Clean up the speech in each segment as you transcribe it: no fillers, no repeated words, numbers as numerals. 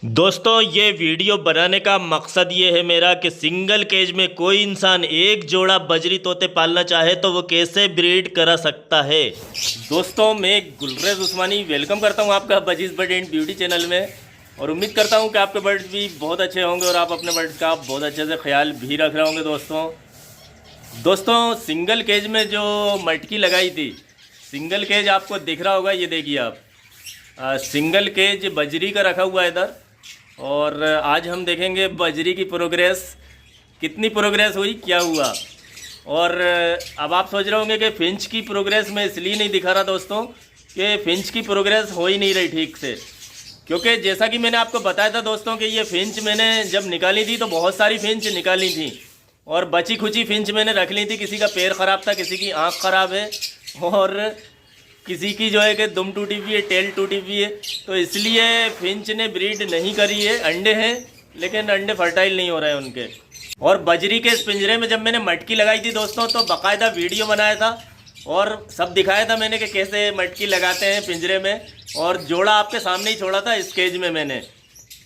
दोस्तों ये वीडियो बनाने का मकसद ये है मेरा कि सिंगल केज में कोई इंसान एक जोड़ा बजरी तोते पालना चाहे तो वो कैसे ब्रीड करा सकता है। दोस्तों मैं गुलरेज उस्मानी वेलकम करता हूँ आपका budgies bird and beauty channel में और उम्मीद करता हूँ कि आपके बर्ड्स भी बहुत अच्छे होंगे और आप अपने बर्ड्स का बहुत अच्छे से ख्याल भी रख रहे होंगे। दोस्तों सिंगल केज में जो मटकी लगाई थी, सिंगल केज आपको दिख रहा होगा, ये देखिए आप सिंगल केज बजरी का रखा हुआ है इधर। और आज हम देखेंगे बजरी की प्रोग्रेस, कितनी प्रोग्रेस हुई, क्या हुआ। और अब आप सोच रहे होंगे कि फिंच की प्रोग्रेस मैं इसलिए नहीं दिखा रहा दोस्तों कि फिंच की प्रोग्रेस हो ही नहीं रही ठीक से, क्योंकि जैसा कि मैंने आपको बताया था दोस्तों कि ये फिंच मैंने जब निकाली थी तो बहुत सारी फिंच निकाली थी और बची खुची फिंच मैंने रख ली थी। किसी का पैर ख़राब था, किसी की आँख ख़राब है और किसी की जो है कि दुम टूटी हुई है, टेल टूटी हुई है, तो इसलिए फिंच ने ब्रीड नहीं करी है। अंडे हैं लेकिन अंडे फर्टाइल नहीं हो रहे हैं उनके। और बजरी के इस पिंजरे में जब मैंने मटकी लगाई थी दोस्तों तो बाकायदा वीडियो बनाया था और सब दिखाया था मैंने कि कैसे मटकी लगाते हैं पिंजरे में, और जोड़ा आपके सामने ही छोड़ा था इस केज में मैंने।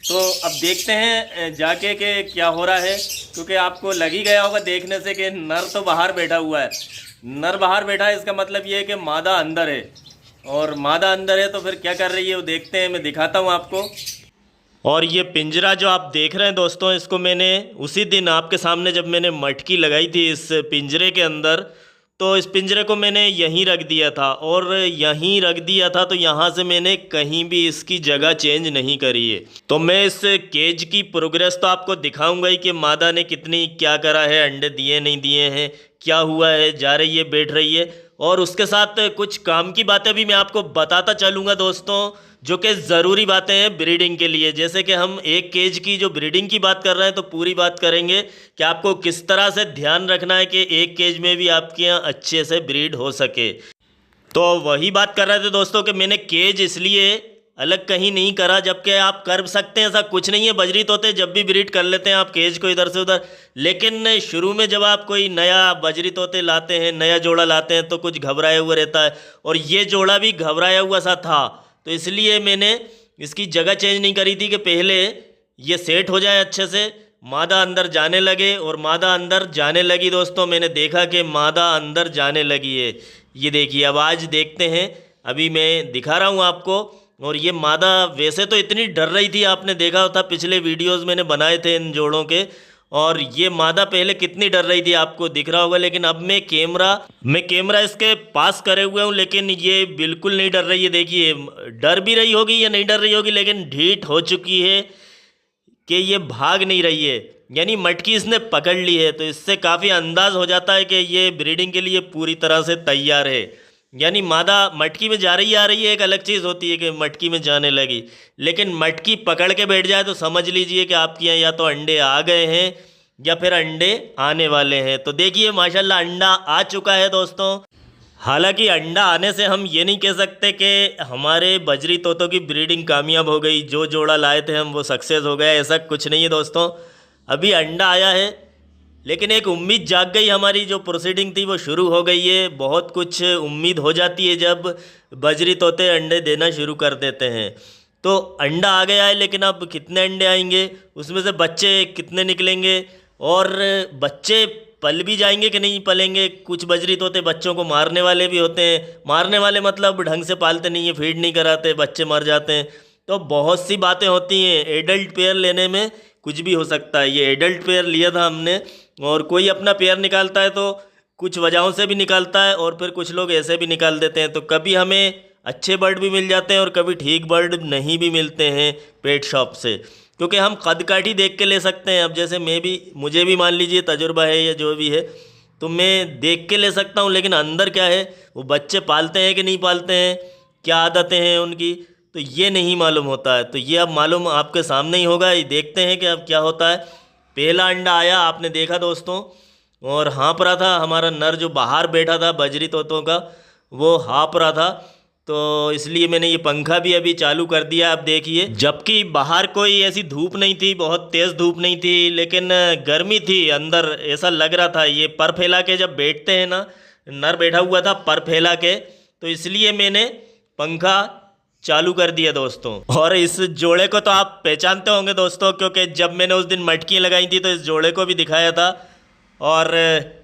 तो अब देखते हैं जाके कि क्या हो रहा है, क्योंकि आपको लग ही गया होगा देखने से कि नर तो बाहर बैठा हुआ है। नर बाहर बैठा है इसका मतलब ये है कि मादा अंदर है, और मादा अंदर है तो फिर क्या कर रही है वो देखते हैं, मैं दिखाता हूँ आपको। और ये पिंजरा जो आप देख रहे हैं दोस्तों, इसको मैंने उसी दिन आपके सामने जब मैंने मटकी लगाई थी इस पिंजरे के अंदर, तो इस पिंजरे को मैंने यहीं रख दिया था और यहीं रख दिया था, तो यहाँ से मैंने कहीं भी इसकी जगह चेंज नहीं करी है। तो मैं इस केज की प्रोग्रेस तो आपको दिखाऊंगा ही कि मादा ने कितनी क्या करा है, अंडे दिए नहीं दिए हैं, क्या हुआ है, जा रही है बैठ रही है, और उसके साथ कुछ काम की बातें भी मैं आपको बताता चलूँगा दोस्तों, जो कि ज़रूरी बातें हैं ब्रीडिंग के लिए। जैसे कि हम एक केज की जो ब्रीडिंग की बात कर रहे हैं तो पूरी बात करेंगे कि आपको किस तरह से ध्यान रखना है कि एक केज में भी आपके यहाँ अच्छे से ब्रीड हो सके। तो वही बात कर रहे थे दोस्तों कि मैंने केज इसलिए अलग कहीं नहीं करा, जबकि आप कर सकते हैं, ऐसा कुछ नहीं है। बजरी तोते जब भी ब्रीड कर लेते हैं आप केज को इधर से उधर, लेकिन शुरू में जब आप कोई नया बजरी तोते लाते हैं, नया जोड़ा लाते हैं, तो कुछ घबराया हुआ रहता है, और ये जोड़ा भी घबराया हुआ सा था। तो इसलिए मैंने इसकी जगह चेंज नहीं करी थी कि पहले ये सेट हो जाए अच्छे से, मादा अंदर जाने लगे। और मादा अंदर जाने लगी दोस्तों, मैंने देखा कि मादा अंदर जाने लगी है। ये देखिए, अब आज देखते हैं, अभी मैं दिखा रहा हूँ आपको। और ये मादा वैसे तो इतनी डर रही थी, आपने देखा था पिछले वीडियोस मैंने बनाए थे इन जोड़ों के, और ये मादा पहले कितनी डर रही थी आपको दिख रहा होगा। लेकिन अब मैं कैमरा इसके पास करे हुए हूँ, लेकिन ये बिल्कुल नहीं डर रही है। देखिए, डर भी रही होगी या नहीं डर रही होगी, लेकिन ढीठ हो चुकी है कि ये भाग नहीं रही है, यानी मटकी इसने पकड़ ली है। तो इससे काफ़ी अंदाज़ हो जाता है कि ये ब्रीडिंग के लिए पूरी तरह से तैयार है। यानी मादा मटकी में जा रही आ रही है, एक अलग चीज़ होती है कि मटकी में जाने लगी, लेकिन मटकी पकड़ के बैठ जाए तो समझ लीजिए कि आपके यहाँ या तो अंडे आ गए हैं या फिर अंडे आने वाले हैं। तो देखिए माशाल्लाह अंडा आ चुका है दोस्तों। हालांकि अंडा आने से हम ये नहीं कह सकते कि हमारे बजरी तोतों की ब्रीडिंग कामयाब हो गई, जो जोड़ा लाए थे हम वो सक्सेस हो गया, ऐसा कुछ नहीं है दोस्तों। अभी अंडा आया है, लेकिन एक उम्मीद जाग गई, हमारी जो प्रोसीडिंग थी वो शुरू हो गई है। बहुत कुछ उम्मीद हो जाती है जब बजरी तोते अंडे देना शुरू कर देते हैं। तो अंडा आ गया है, लेकिन अब कितने अंडे आएंगे, उसमें से बच्चे कितने निकलेंगे, और बच्चे पल भी जाएंगे कि नहीं पलेंगे। कुछ बजरी तोते बच्चों को मारने वाले भी होते हैं, मारने वाले मतलब ढंग से पालते नहीं है, फीड नहीं कराते, बच्चे मर जाते हैं। तो बहुत सी बातें होती हैं, एडल्ट पेयर लेने में कुछ भी हो सकता है। ये एडल्ट पेयर लिया था हमने, और कोई अपना पेयर निकालता है तो कुछ वजहों से भी निकालता है, और फिर कुछ लोग ऐसे भी निकाल देते हैं। तो कभी हमें अच्छे बर्ड भी मिल जाते हैं और कभी ठीक बर्ड नहीं भी मिलते हैं पेट शॉप से, क्योंकि हम कद काठी देख के ले सकते हैं। अब जैसे मुझे भी मान लीजिए तजुर्बा है या जो भी है, तो मैं देख के ले सकता हूँ, लेकिन अंदर क्या है, वो बच्चे पालते हैं कि नहीं पालते हैं, क्या आदतें हैं उनकी, तो ये नहीं मालूम होता है। तो ये अब मालूम आपके सामने ही होगा, ये देखते हैं कि अब क्या होता है। पहला अंडा आया, आपने देखा दोस्तों, और हाँप रहा था हमारा नर जो बाहर बैठा था बजरी तोतों का, वो हाँप रहा था। तो इसलिए मैंने ये पंखा भी अभी चालू कर दिया। अब देखिए, जबकि बाहर कोई ऐसी धूप नहीं थी, बहुत तेज़ धूप नहीं थी, लेकिन गर्मी थी अंदर, ऐसा लग रहा था। ये पर फैला के जब बैठते हैं ना, नर बैठा हुआ था पर फैला के, तो इसलिए मैंने पंखा चालू कर दिया दोस्तों। और इस जोड़े को तो आप पहचानते होंगे दोस्तों, क्योंकि जब मैंने उस दिन मटकियाँ लगाई थी तो इस जोड़े को भी दिखाया था। और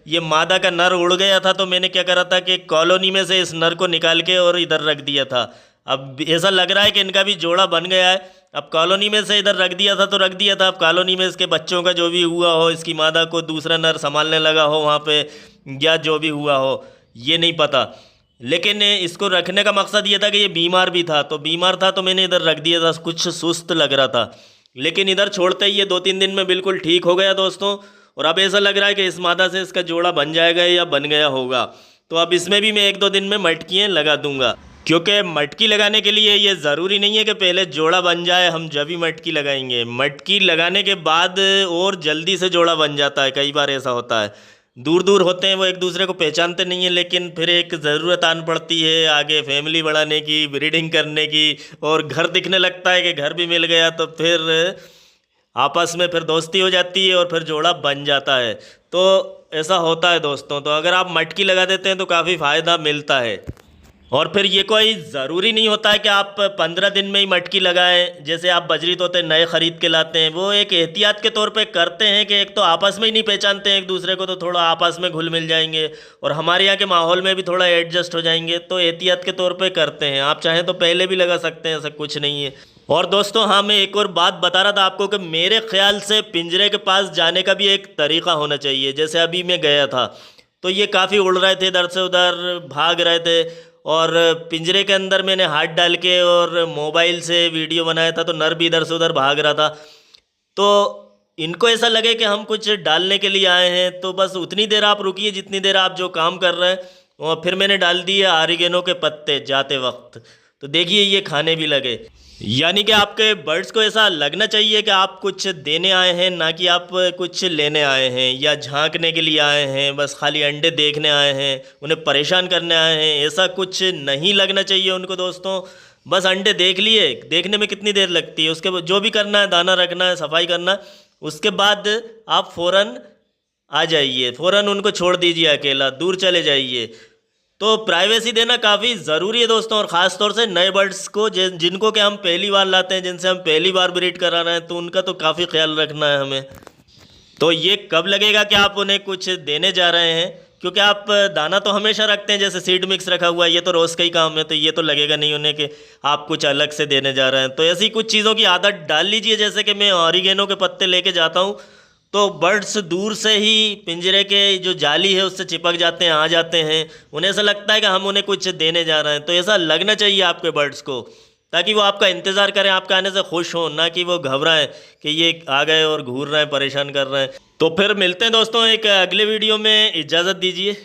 ये मादा का नर उड़ गया था, तो मैंने क्या करा था कि कॉलोनी में से इस नर को निकाल के और इधर रख दिया था। अब ऐसा लग रहा है कि इनका भी जोड़ा बन गया है। अब कॉलोनी में से इधर रख दिया था तो रख दिया था, अब कॉलोनी में इसके बच्चों का जो भी हुआ हो, इसकी मादा को दूसरा नर संभालने लगा हो वहाँ पे, या जो भी हुआ हो ये नहीं पता। लेकिन इसको रखने का मकसद ये था कि ये बीमार भी था, तो बीमार था तो मैंने इधर रख दिया था, कुछ सुस्त लग रहा था। लेकिन इधर छोड़ते ही ये 2-3 दिन में बिल्कुल ठीक हो गया दोस्तों। और अब ऐसा लग रहा है कि इस मादा से इसका जोड़ा बन जाएगा या बन गया होगा। तो अब इसमें भी मैं 1-2 दिन में मटकियाँ लगा दूंगा, क्योंकि मटकी लगाने के लिए ये ज़रूरी नहीं है कि पहले जोड़ा बन जाए, हम जब भी मटकी लगाएंगे। मटकी लगाने के बाद और जल्दी से जोड़ा बन जाता है। कई बार ऐसा होता है, दूर दूर होते हैं वो, एक दूसरे को पहचानते नहीं है, लेकिन फिर एक ज़रूरत आन पड़ती है आगे फैमिली बढ़ाने की, ब्रीडिंग करने की, और घर दिखने लगता है कि घर भी मिल गया, तो फिर आपस में फिर दोस्ती हो जाती है और फिर जोड़ा बन जाता है। तो ऐसा होता है दोस्तों। तो अगर आप मटकी लगा देते हैं तो काफ़ी फ़ायदा मिलता है। और फिर ये कोई ज़रूरी नहीं होता है कि आप 15 दिन में ही मटकी लगाएं। जैसे आप बजरी तोते नए ख़रीद के लाते हैं, वो एक एहतियात के तौर पे करते हैं कि एक तो आपस में ही नहीं पहचानते हैं एक दूसरे को, तो थोड़ा आपस में घुल मिल जाएंगे और हमारे यहाँ के माहौल में भी थोड़ा एडजस्ट हो जाएंगे, तो एहतियात के तौर पे करते हैं। आप चाहें तो पहले भी लगा सकते हैं, ऐसा कुछ नहीं है। और दोस्तों हाँ, मैं एक और बात बता रहा था आपको कि मेरे ख्याल से पिंजरे के पास जाने का भी एक तरीक़ा होना चाहिए। जैसे अभी मैं गया था तो ये काफ़ी उड़ रहे थे, इधर से उधर भाग रहे थे, और पिंजरे के अंदर मैंने हाथ डाल के और मोबाइल से वीडियो बनाया था, तो नर भी इधर से उधर भाग रहा था। तो इनको ऐसा लगे कि हम कुछ डालने के लिए आए हैं, तो बस उतनी देर आप रुकिए जितनी देर आप जो काम कर रहे हैं। और फिर मैंने डाल दिए ऑरिगेनो के पत्ते जाते वक्त, तो देखिए ये खाने भी लगे। यानी कि आपके बर्ड्स को ऐसा लगना चाहिए कि आप कुछ देने आए हैं, ना कि आप कुछ लेने आए हैं या झांकने के लिए आए हैं, बस खाली अंडे देखने आए हैं, उन्हें परेशान करने आए हैं। ऐसा कुछ नहीं लगना चाहिए उनको दोस्तों। बस अंडे देख लिए, देखने में कितनी देर लगती है, उसके बाद जो भी करना है, दाना रखना है, सफाई करना है, उसके बाद आप फ़ौरन आ जाइए, फ़ौरन उनको छोड़ दीजिए अकेला, दूर चले जाइए। तो प्राइवेसी देना काफ़ी ज़रूरी है दोस्तों, और ख़ास तौर से नए बर्ड्स को जिनको कि हम पहली बार लाते हैं, जिनसे हम पहली बार ब्रीड करा रहे हैं, तो उनका तो काफ़ी ख्याल रखना है हमें। तो ये कब लगेगा कि आप उन्हें कुछ देने जा रहे हैं, क्योंकि आप दाना तो हमेशा रखते हैं, जैसे सीड मिक्स रखा हुआ है, ये तो रोज़ का ही काम है, तो ये तो लगेगा नहीं उन्हें कि आप कुछ अलग से देने जा रहे हैं। तो ऐसी कुछ चीज़ों की आदत डाल लीजिए, जैसे कि मैं ऑरिगेनो के पत्ते लेके जाता हूँ, तो बर्ड्स दूर से ही पिंजरे के जो जाली है उससे चिपक जाते हैं, आ जाते हैं। उन्हें ऐसा लगता है कि हम उन्हें कुछ देने जा रहे हैं। तो ऐसा लगना चाहिए आपके बर्ड्स को, ताकि वो आपका इंतज़ार करें, आपके आने से खुश हों, ना कि वो घबराएं कि ये आ गए और घूर रहे हैं, परेशान कर रहे हैं। तो फिर मिलते हैं दोस्तों एक अगले वीडियो में, इजाज़त दीजिए।